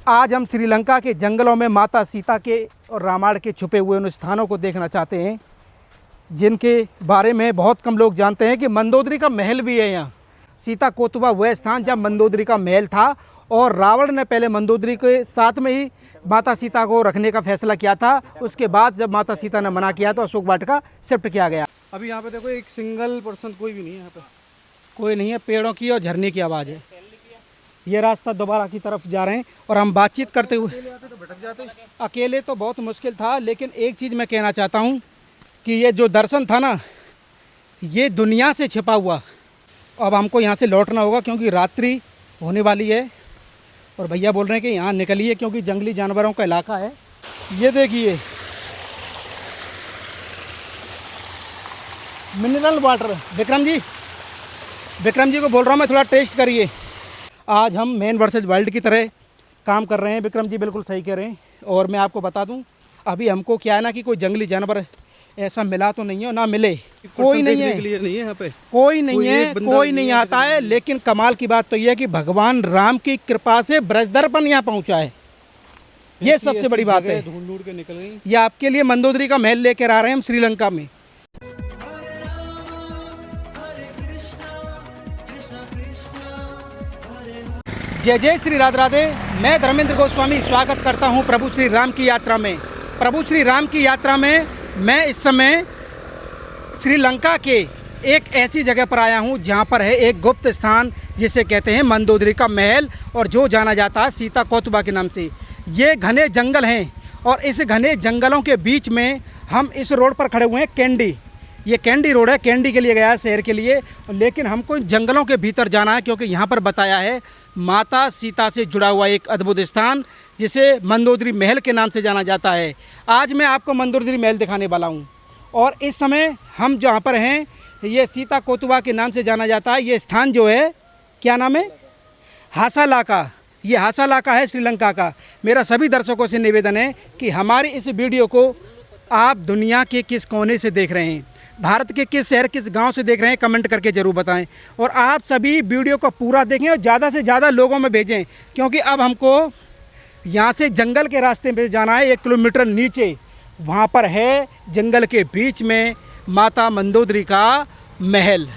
आज हम श्रीलंका के जंगलों में माता सीता के और रामायण के छुपे हुए उन स्थानों को देखना चाहते हैं जिनके बारे में बहुत कम लोग जानते हैं कि मंदोदरी का महल भी है यहाँ। सीता कोतवा वह स्थान जहाँ मंदोदरी का महल था और रावण ने पहले मंदोदरी के साथ में ही माता सीता को रखने का फैसला किया था। उसके बाद जब माता सीता ने मना किया तो अशोक वाटिका शिफ्ट किया गया। अभी यहाँ पे देखो एक सिंगल पर्सन कोई भी नहीं है यहाँ पे, कोई नहीं है, पेड़ों की और झरने की आवाज़ है। ये रास्ता दोबारा की तरफ जा रहे हैं और हम बातचीत करते हुए तो भटक जाते। अकेले तो बहुत मुश्किल था, लेकिन एक चीज़ मैं कहना चाहता हूँ कि ये जो दर्शन था ना, ये दुनिया से छिपा हुआ। अब हमको यहाँ से लौटना होगा क्योंकि रात्रि होने वाली है और भैया बोल रहे हैं कि यहाँ निकलिए क्योंकि जंगली जानवरों का इलाका है। ये देखिए मिनरल वाटर। विक्रम जी को बोल रहा हूँ मैं, थोड़ा टेस्ट करिए। आज हम मैन वर्सेस वाइल्ड की तरह काम कर रहे हैं। विक्रम जी बिल्कुल सही कह रहे हैं। और मैं आपको बता दूं, अभी हमको क्या है ना कि कोई जंगली जानवर ऐसा मिला तो नहीं है, ना मिले कोई नहीं है, यहाँ पे कोई नहीं है, कोई नहीं आता है। लेकिन कमाल की बात तो यह है कि भगवान राम की कृपा से ब्रजदर्पण यहाँ पहुँचा है। ये सबसे बड़ी बात है। ढूंढ के निकल गई। ये आपके लिए मंदोदरी का महल लेकर आ रहे हैं हम श्रीलंका में। जय जय श्री राधे राधे। मैं धर्मेंद्र गोस्वामी स्वागत करता हूं प्रभु श्री राम की यात्रा में। प्रभु श्री राम की यात्रा में मैं इस समय श्रीलंका के एक ऐसी जगह पर आया हूं जहां पर है एक गुप्त स्थान जिसे कहते हैं मंदोदरी का महल और जो जाना जाता है सीता कोतवा के नाम से। ये घने जंगल हैं और इस घने जंगलों के बीच में हम इस रोड पर खड़े हुए हैं। कैंडी, ये कैंडी रोड है, कैंडी के लिए गया है शहर के लिए। लेकिन हमको इन जंगलों के भीतर जाना है क्योंकि यहाँ पर बताया है माता सीता से जुड़ा हुआ एक अद्भुत स्थान जिसे मंदोदरी महल के नाम से जाना जाता है। आज मैं आपको मंदोदरी महल दिखाने वाला हूँ और इस समय हम जहाँ पर हैं ये सीता कोतवा के नाम से जाना जाता है। ये स्थान जो है क्या नाम है? हासालाका। ये हासालाका है श्रीलंका का। मेरा सभी दर्शकों से निवेदन है कि हमारी इस वीडियो को आप दुनिया के किस कोने से देख रहे हैं, भारत के किस शहर किस गांव से देख रहे हैं, कमेंट करके ज़रूर बताएं। और आप सभी वीडियो को पूरा देखें और ज़्यादा से ज़्यादा लोगों में भेजें क्योंकि अब हमको यहाँ से जंगल के रास्ते पे जाना है। 1 किलोमीटर नीचे वहाँ पर है जंगल के बीच में माता मंदोदरी का महल।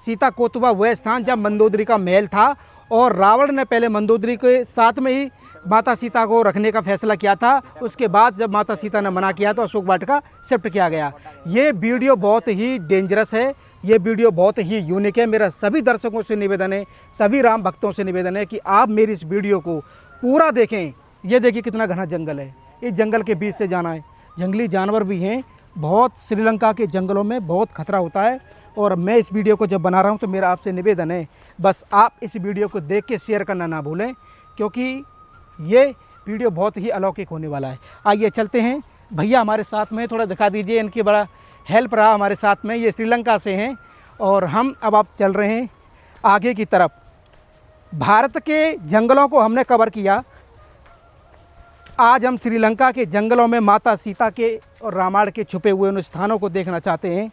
सीता कोतवा वह स्थान जहाँ मंदोदरी का महल था और रावण ने पहले मंदोदरी के साथ में ही माता सीता को रखने का फैसला किया था। उसके बाद जब माता सीता ने मना किया तो अशोक वाटिका शिफ्ट किया गया। ये वीडियो बहुत ही डेंजरस है, ये वीडियो बहुत ही यूनिक है। मेरा सभी दर्शकों से निवेदन है, सभी राम भक्तों से निवेदन है कि आप मेरी इस वीडियो को पूरा देखें। ये देखिए कितना घना जंगल है, इस जंगल के बीच से जाना है। जंगली जानवर भी हैं बहुत, श्रीलंका के जंगलों में बहुत खतरा होता है। और मैं इस वीडियो को जब बना रहा हूँ तो मेरा आपसे निवेदन है बस आप इस वीडियो को देख के शेयर करना ना भूलें क्योंकि ये वीडियो बहुत ही अलौकिक होने वाला है। आइए चलते हैं। भैया हमारे साथ में, थोड़ा दिखा दीजिए। इनकी बड़ा हेल्प रहा हमारे साथ में। ये श्रीलंका से हैं और हम अब आप चल रहे हैं आगे की तरफ। भारत के जंगलों को हमने कवर किया। आज हम श्रीलंका के जंगलों में माता सीता के और रामायण के छुपे हुए उन स्थानों को देखना चाहते हैं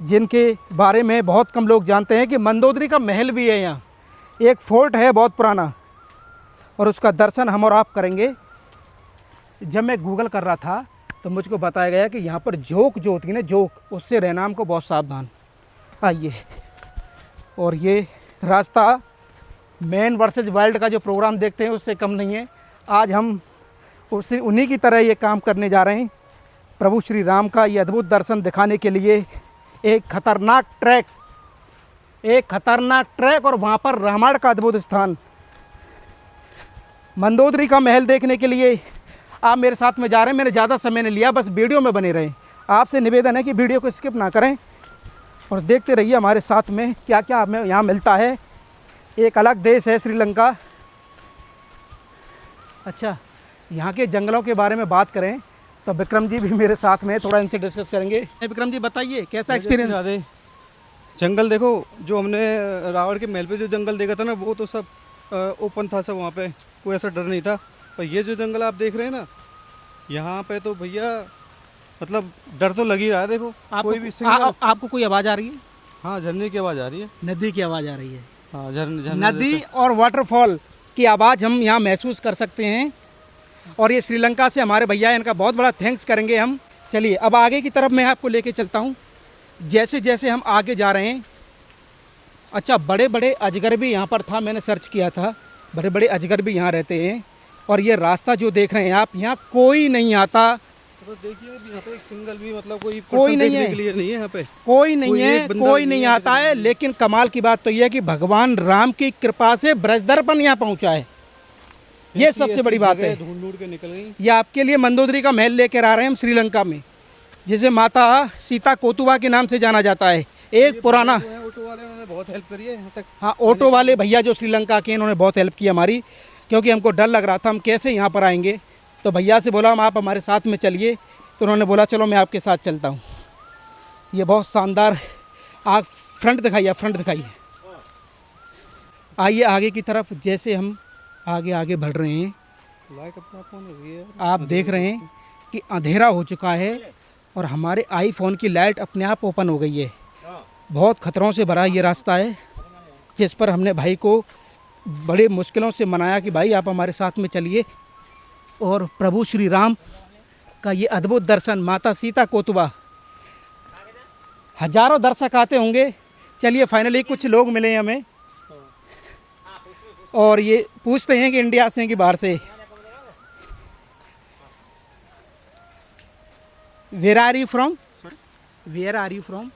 जिनके बारे में बहुत कम लोग जानते हैं कि मंदोदरी का महल भी है यहाँ। एक फोर्ट है बहुत पुराना और उसका दर्शन हम और आप करेंगे। जब मैं गूगल कर रहा था तो मुझको बताया गया कि यहाँ पर जोक जो होती है ना, जोक, उससे रहना हमको बहुत सावधान। आइए। और ये रास्ता मैन वर्सेस वाइल्ड का जो प्रोग्राम देखते हैं उससे कम नहीं है। आज हम उन्हीं की तरह ये काम करने जा रहे हैं। प्रभु श्री राम का ये अद्भुत दर्शन दिखाने के लिए एक खतरनाक ट्रैक और वहाँ पर रामायण का अद्भुत स्थान मंदोदरी का महल देखने के लिए आप मेरे साथ में जा रहे हैं। मैंने ज़्यादा समय नहीं लिया, बस वीडियो में बने रहें। आपसे निवेदन है कि वीडियो को स्किप ना करें और देखते रहिए हमारे साथ में क्या क्या हमें यहाँ मिलता है। एक अलग देश है श्रीलंका। अच्छा, यहाँ के जंगलों के बारे में बात करें तो विक्रम जी भी मेरे साथ में, थोड़ा इनसे डिस्कस करेंगे। विक्रम जी बताइए कैसा एक्सपीरियंस? जंगल देखो, जो हमने रावण के महल पे जो जंगल देखा था ना, वो तो सब ओपन था, सब वहाँ पे कोई ऐसा डर नहीं था। पर ये जो जंगल आप देख रहे हैं ना, यहाँ पे तो भैया मतलब डर तो लग ही रहा है। देखो कोई भी आपको कोई आवाज़ आ रही है? हाँ, झरने की आवाज़ आ रही है, नदी की आवाज़ आ रही है। हाँ, झरने नदी और वाटरफॉल की आवाज़ हम यहाँ महसूस कर सकते हैं। और ये श्रीलंका से हमारे भैया हैं, इनका बहुत बड़ा थैंक्स करेंगे हम। चलिए अब आगे की तरफ मैं आपको लेके चलता हूँ। जैसे जैसे हम आगे जा रहे हैं, अच्छा बड़े बड़े अजगर भी यहाँ पर था, मैंने सर्च किया था, बड़े बड़े अजगर भी यहाँ रहते हैं। और ये रास्ता जो देख रहे हैं आप, यहाँ कोई नहीं आता, तो बस देखिए यहाँ पे एक सिंगल भी मतलब कोई कोई नहीं देखने है, के लिए नहीं है यहाँ पे, कोई नहीं कोई है, एक बंदा कोई भी नहीं नहीं है आता है। लेकिन कमाल की बात तो ये है कि भगवान राम की कृपा से ब्रजदर्पण यहाँ पहुँचा है, ये सबसे बड़ी बात है। ढूंढ ढूंढ के निकल गई। ये आपके लिए मंदोदरी का महल लेकर आ रहे हैं हम श्रीलंका में, जिसे माता सीता कोतुवा के नाम से जाना जाता है। एक पुराना, जो है ऑटो वाले, उन्होंने बहुत हेल्प करी है यहाँ तक। हाँ ऑटो वाले भैया जो श्रीलंका के, इन्होंने बहुत हेल्प की हमारी, क्योंकि हमको डर लग रहा था हम कैसे यहाँ पर आएंगे। तो भैया से बोला हम आप हमारे साथ में चलिए, तो उन्होंने बोला चलो मैं आपके साथ चलता हूँ। ये बहुत शानदार, आप फ्रंट दिखाइए, फ्रंट दिखाइए। आइए आगे की तरफ, जैसे हम आगे आगे बढ़ रहे हैं, लाइट अपना फोन हो गई है, आप देख रहे हैं कि अंधेरा हो चुका है और हमारे आईफोन की लाइट अपने आप ओपन हो गई है। बहुत खतरों से भरा ये रास्ता है, जिस पर हमने भाई को बड़े मुश्किलों से मनाया कि भाई आप हमारे साथ में चलिए। और प्रभु श्री राम का ये अद्भुत दर्शन, माता सीता कोतुवा, हजारों दर्शक आते होंगे। चलिए फाइनली कुछ लोग मिले हमें, और ये पूछते हैं कि इंडिया से हैं कि बाहर से। Where are you from? Where are you from?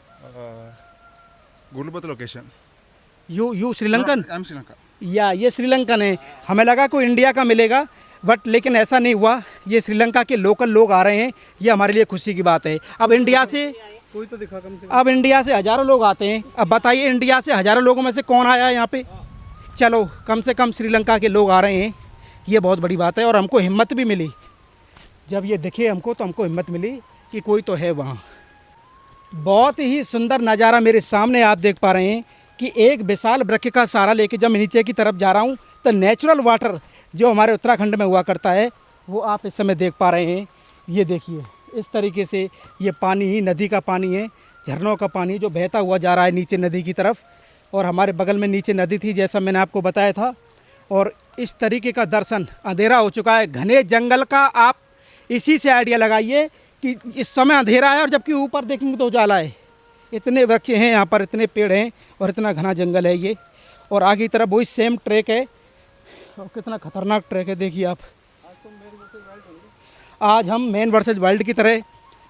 Gulbat location. You Sri Lankan? I'm Sri Lanka. या ये श्रीलंकन है। हमें लगा कोई इंडिया का मिलेगा, बट लेकिन ऐसा नहीं हुआ। ये श्रीलंका के लोकल लोग आ रहे हैं, ये हमारे लिए खुशी की बात है। अब इंडिया से, कोई तो दिखा कम से कम। अब इंडिया से हज़ारों लोग आते हैं। अब बताइए इंडिया से हज़ारों लोगों में से कौन आया है यहाँ पे? चलो कम से कम श्रीलंका के लोग आ रहे हैं, ये बहुत बड़ी बात है। और हमको हिम्मत भी मिली, जब ये दिखे हमको तो हमको हिम्मत मिली कि कोई तो है वहाँ। बहुत ही सुंदर नज़ारा मेरे सामने आप देख पा रहे हैं कि एक विशाल वृक्ष का सहारा लेके जब मैं नीचे की तरफ जा रहा हूँ, तो नेचुरल वाटर जो हमारे उत्तराखंड में हुआ करता है वो आप इस समय देख पा रहे हैं। ये देखिए इस तरीके से ये पानी ही नदी का पानी है, झरनों का पानी जो बहता हुआ जा रहा है नीचे नदी की तरफ। और हमारे बगल में नीचे नदी थी, जैसा मैंने आपको बताया था। और इस तरीके का दर्शन, अंधेरा हो चुका है, घने जंगल का आप इसी से आइडिया लगाइए कि इस समय अंधेरा है और जबकि ऊपर देखेंगे तो उजाला है। इतने वृक्ष हैं यहाँ पर, इतने पेड़ हैं और इतना घना जंगल है ये। और आगे की तरफ वही सेम ट्रैक है, और कितना खतरनाक ट्रैक है देखिए आप। आज हम मैन वर्सेस वाइल्ड की तरह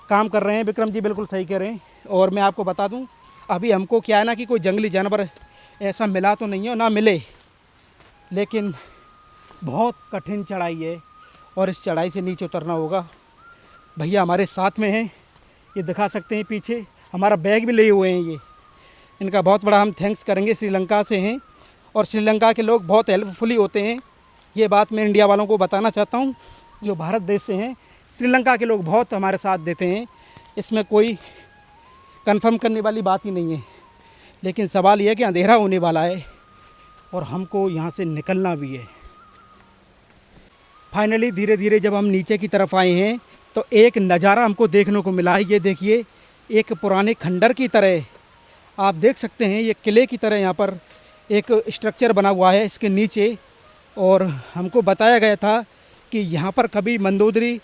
काम कर रहे हैं। विक्रम जी बिल्कुल सही कह रहे हैं। और मैं आपको बता दूं, अभी हमको क्या है ना कि कोई जंगली जानवर ऐसा मिला तो नहीं है, ना मिले, लेकिन बहुत कठिन चढ़ाई है और इस चढ़ाई से नीचे उतरना होगा। भैया हमारे साथ में हैं, ये दिखा सकते हैं पीछे, हमारा बैग भी लिए हुए हैं ये। इनका बहुत बड़ा हम थैंक्स करेंगे। श्रीलंका से हैं और श्रीलंका के लोग बहुत हेल्पफुली होते हैं। ये बात मैं इंडिया वालों को बताना चाहता हूँ, जो भारत देश से हैं, श्रीलंका के लोग बहुत हमारे साथ देते हैं। इसमें कोई कंफर्म करने वाली बात ही नहीं है। लेकिन सवाल यह है कि अंधेरा होने वाला है और हमको यहाँ से निकलना भी है। फाइनली धीरे धीरे जब हम नीचे की तरफ आए हैं तो एक नज़ारा हमको देखने को मिला है। ये देखिए, एक पुराने खंडर की तरह आप देख सकते हैं, ये किले की तरह यहाँ पर एक स्ट्रक्चर बना हुआ है इसके नीचे। और हमको बताया गया था कि यहाँ पर कभी मंदोदरी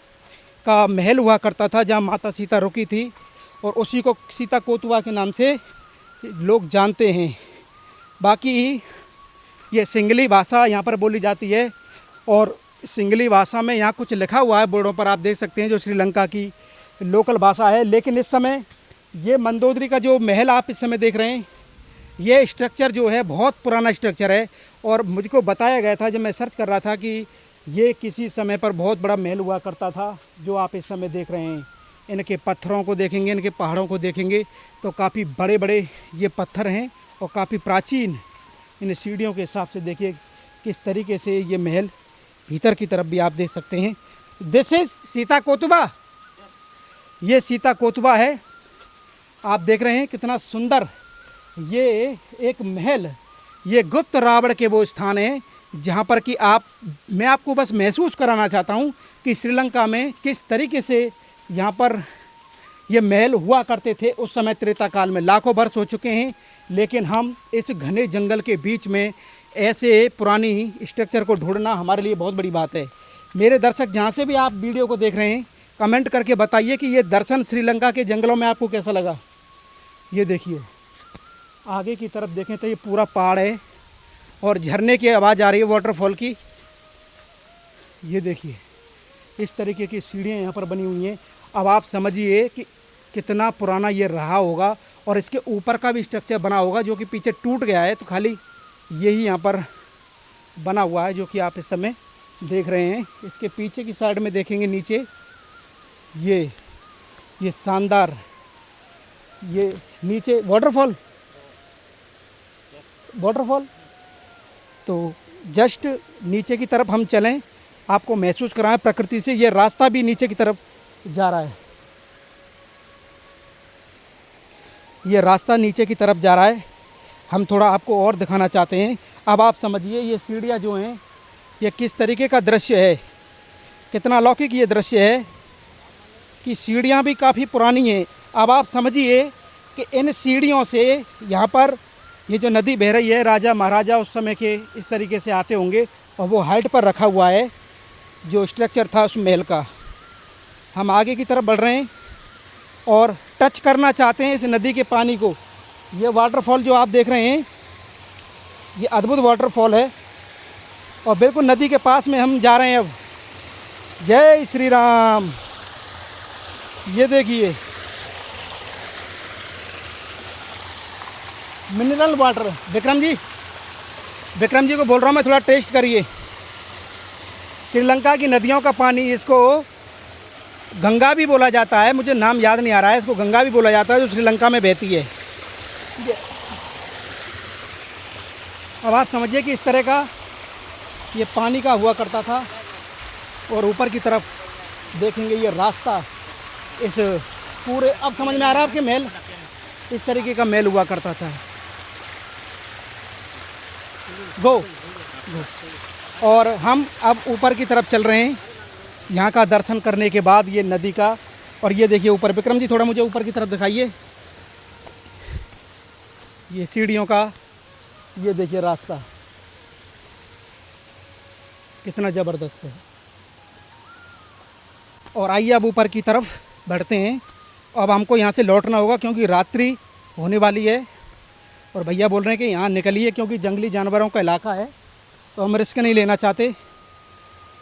का महल हुआ करता था, जहाँ माता सीता रुकी थी, और उसी को सीता कोतुवा के नाम से लोग जानते हैं। बाकी ये सिंगली भाषा यहाँ पर बोली जाती है, और सिंगली भाषा में यहाँ कुछ लिखा हुआ है बोर्डों पर, आप देख सकते हैं, जो श्रीलंका की लोकल भाषा है। लेकिन इस समय ये मंदोदरी का जो महल आप इस समय देख रहे हैं, ये स्ट्रक्चर जो है बहुत पुराना स्ट्रक्चर है। और मुझको बताया गया था जब मैं सर्च कर रहा था कि ये किसी समय पर बहुत बड़ा महल हुआ करता था, जो आप इस समय देख रहे हैं। इनके पत्थरों को देखेंगे, इनके पहाड़ों को देखेंगे तो काफ़ी बड़े बड़े ये पत्थर हैं और काफ़ी प्राचीन। इन सीढ़ियों के हिसाब से देखिए किस तरीके से ये महल, भीतर की तरफ भी आप देख सकते हैं। दिस इज सीता कोतुवा, ये सीता कोतुवा है। आप देख रहे हैं कितना सुंदर ये एक महल, ये गुप्त रावण के वो स्थान है जहाँ पर कि मैं आपको बस महसूस कराना चाहता हूँ कि श्रीलंका में किस तरीके से यहाँ पर ये महल हुआ करते थे उस समय त्रेता काल में। लाखों वर्ष हो चुके हैं, लेकिन हम इस घने जंगल के बीच में ऐसे पुरानी स्ट्रक्चर को ढूंढना हमारे लिए बहुत बड़ी बात है। मेरे दर्शक जहाँ से भी आप वीडियो को देख रहे हैं, कमेंट करके बताइए कि ये दर्शन श्रीलंका के जंगलों में आपको कैसा लगा। ये देखिए आगे की तरफ देखें तो ये पूरा पहाड़ है और झरने की आवाज़ आ रही है वाटरफॉल की। ये देखिए इस तरीके की सीढ़ियाँ यहाँ पर बनी हुई हैं। अब आप समझिए कि कितना पुराना ये रहा होगा और इसके ऊपर का भी स्ट्रक्चर बना होगा जो कि पीछे टूट गया है, तो खाली यही यहाँ पर बना हुआ है जो कि आप इस समय देख रहे हैं। इसके पीछे की साइड में देखेंगे नीचे ये शानदार ये नीचे वाटरफॉल तो जस्ट नीचे की तरफ हम चलें, आपको महसूस कराएं प्रकृति से। ये रास्ता भी नीचे की तरफ जा रहा है, ये रास्ता नीचे की तरफ जा रहा है। हम थोड़ा आपको और दिखाना चाहते हैं। अब आप समझिए ये सीढ़ियाँ जो हैं ये किस तरीके का दृश्य है, कितना अलौकिक ये दृश्य है कि सीढ़ियाँ भी काफ़ी पुरानी हैं। अब आप समझिए कि इन सीढ़ियों से यहाँ पर ये जो नदी बह रही है, राजा महाराजा उस समय के इस तरीके से आते होंगे और वो हाइट पर रखा हुआ है जो स्ट्रक्चर था उस महल का। हम आगे की तरफ बढ़ रहे हैं और टच करना चाहते हैं इस नदी के पानी को। ये वाटरफॉल जो आप देख रहे हैं ये अद्भुत वाटरफॉल है और बिल्कुल नदी के पास में हम जा रहे हैं अब। जय श्री राम। ये देखिए मिनरल वाटर। विक्रम जी को बोल रहा हूँ मैं, थोड़ा टेस्ट करिए। श्रीलंका की नदियों का पानी, इसको गंगा भी बोला जाता है, मुझे नाम याद नहीं आ रहा है, इसको गंगा भी बोला जाता है जो श्रीलंका में बहती है। अब आप समझिए कि इस तरह का ये पानी का हुआ करता था और ऊपर की तरफ देखेंगे ये रास्ता इस पूरे, अब समझ में आ रहा है आपके महल, इस तरीके का महल हुआ करता था। गो और हम अब ऊपर की तरफ चल रहे हैं यहाँ का दर्शन करने के बाद ये नदी का। और ये देखिए ऊपर, विक्रम जी थोड़ा मुझे ऊपर की तरफ दिखाइए। ये सीढ़ियों का ये देखिए रास्ता कितना ज़बरदस्त है। और आइए अब ऊपर की तरफ बढ़ते हैं। अब हमको यहाँ से लौटना होगा क्योंकि रात्रि होने वाली है और भैया बोल रहे हैं कि यहाँ निकलिए क्योंकि जंगली जानवरों का इलाका है, तो हम रिस्क नहीं लेना चाहते।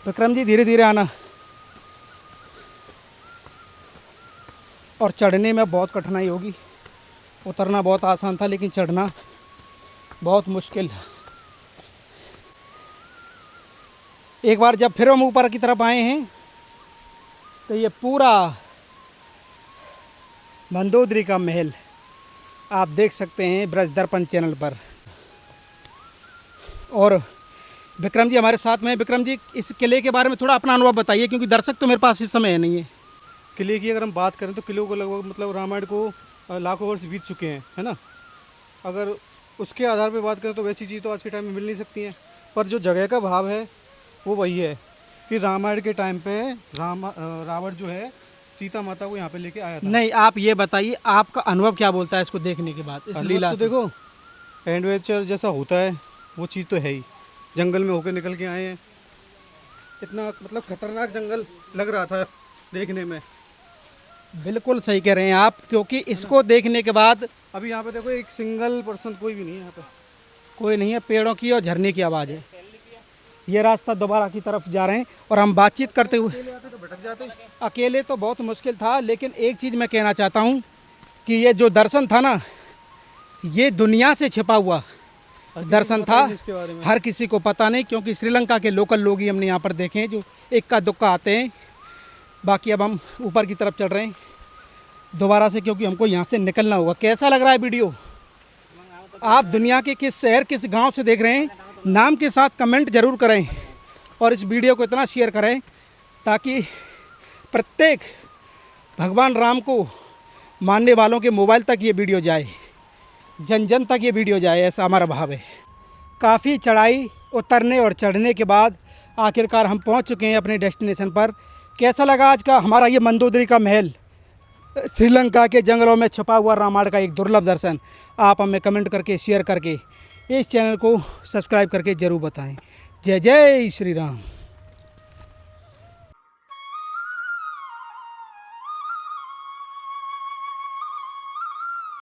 विक्रम जी धीरे धीरे आना। और चढ़ने में बहुत कठिनाई होगी, उतरना बहुत आसान था लेकिन चढ़ना बहुत मुश्किल। एक बार जब फिर हम ऊपर की तरफ आए हैं तो ये पूरा मंदोदरी का महल आप देख सकते हैं ब्रज दर्पण चैनल पर। और विक्रम जी हमारे साथ में हैं। विक्रम जी इस किले के बारे में थोड़ा अपना अनुभव बताइए क्योंकि दर्शक तो मेरे पास इस समय है नहीं है। किले की अगर हम बात करें तो किले को लगभग मतलब रामायण को लाखों वर्ष बीत चुके हैं, है ना। अगर उसके आधार पे बात करें तो वैसी चीज़ तो आज के टाइम में मिल नहीं सकती हैं, पर जो जगह का भाव है वो वही है कि रामायण के टाइम पे रावण जो है सीता माता को यहाँ पे लेके आया था। नहीं, आप ये बताइए आपका अनुभव क्या बोलता है इसको देखने के बाद, इस लीला तो देखो एडवेंचर जैसा होता है वो चीज़ तो है ही। जंगल में होकर निकल के आए हैं, इतना मतलब खतरनाक जंगल लग रहा था देखने में। बिल्कुल सही कह रहे हैं आप, क्योंकि इसको देखने के बाद अभी यहाँ पे देखो एक सिंगल पर्सन कोई भी नहीं है यहाँ पे, कोई नहीं है, पेड़ों की और झरने की आवाज़ है। ये रास्ता दोबारा की तरफ जा रहे हैं और हम बातचीत करते हुए तो भटक जाते। अकेले तो बहुत मुश्किल था, लेकिन एक चीज़ मैं कहना चाहता हूँ कि ये जो दर्शन था ना, ये दुनिया से छिपा हुआ दर्शन था, हर किसी को पता नहीं, क्योंकि श्रीलंका के लोकल लोग ही हमने यहाँ पर देखे हैं जो इक्का दुक्का आते हैं। बाकी अब हम ऊपर की तरफ चल रहे हैं दोबारा से, क्योंकि हमको यहाँ से निकलना होगा। कैसा लग रहा है वीडियो? आप दुनिया के किस शहर किस गांव से देख रहे हैं, नाम के साथ कमेंट ज़रूर करें और इस वीडियो को इतना शेयर करें ताकि प्रत्येक भगवान राम को मानने वालों के मोबाइल तक ये वीडियो जाए, जन जन तक ये वीडियो जाए, ऐसा हमारा भाव है। काफ़ी चढ़ाई उतरने और चढ़ने के बाद आखिरकार हम पहुंच चुके हैं अपने डेस्टिनेशन पर। कैसा लगा आज का हमारा ये मंदोदरी का महल, श्रीलंका के जंगलों में छुपा हुआ रामायण का एक दुर्लभ दर्शन? आप हमें कमेंट करके शेयर करके इस चैनल को सब्सक्राइब करके ज़रूर बताएं। जय जय श्री राम।